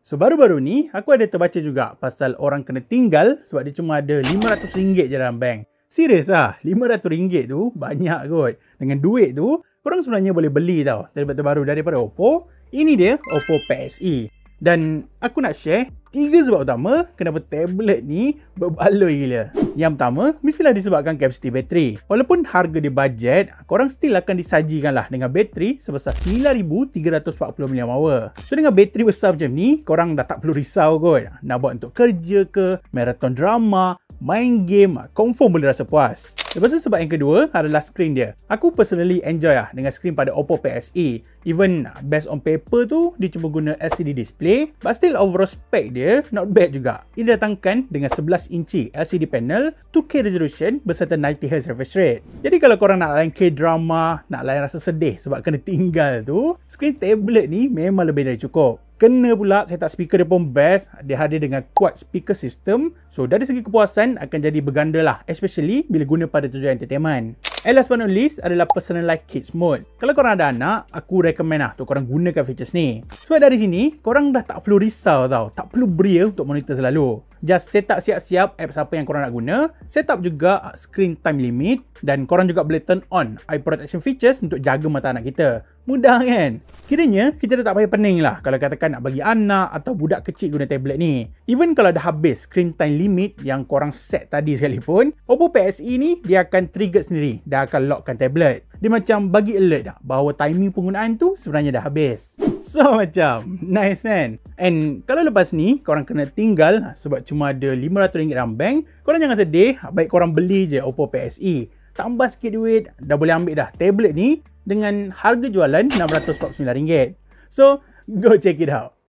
So baru-baru ni aku ada terbaca juga pasal orang kena tinggal sebab dia cuma ada RM500 je dalam bank. Serius lah, RM500 tu banyak kot. Dengan duit tu, korang sebenarnya boleh beli tau tablet terbaru daripada Oppo. Ini dia Oppo PSE. Dan aku nak share 3 sebab utama kenapa tablet ni berbaloi gila. Yang pertama, mestilah disebabkan kapasiti bateri. Walaupun harga dia bajet, korang still akan disajikan lah dengan bateri sebesar 9340 mAh. So dengan bateri besar macam ni, korang dah tak perlu risau kot. Nak buat untuk kerja ke, marathon drama, main game, confirm boleh rasa puas. Lepas tu sebab yang kedua adalah skrin dia. Aku personally enjoy lah dengan skrin pada Oppo PSE. Even based on paper tu, dia cuma guna LCD display. But still overall spec dia not bad juga. Ia datangkan dengan 11 inci LCD panel, 2K resolution berserta 90Hz refresh rate. Jadi kalau korang nak layan K-drama, nak layan rasa sedih sebab kena tinggal tu, skrin tablet ni memang lebih dari cukup. Kena pula setup speaker dia pun best. Dia hadir dengan quad speaker system. So dari segi kepuasan akan jadi berganda lah, especially bila guna pada tujuan entertainment. And last but not least adalah personalized kids mode. Kalau korang ada anak, aku recommend lah untuk korang gunakan features ni. Sebab dari sini, korang dah tak perlu risau tau. Tak perlu beria untuk monitor selalu. Just set up siap-siap apps apa yang korang nak guna. Set up juga screen time limit. Dan korang juga boleh turn on eye protection features untuk jaga mata anak kita. Mudah kan? Kiranya, kita dah tak payah pening lah kalau katakan nak bagi anak atau budak kecil guna tablet ni. Even kalau dah habis screen time limit yang korang set tadi sekalipun, Oppo PSE ni dia akan trigger sendiri. Dah akan lockkan tablet. Dia macam bagi alert dah bahawa timing penggunaan tu sebenarnya dah habis. So macam nice kan? And kalau lepas ni korang kena tinggal sebab cuma ada RM500 dalam bank, korang jangan sedih, baik korang beli je Oppo PSE. Tambah sikit duit, dah boleh ambil dah tablet ni dengan harga jualan RM649. So, go check it out.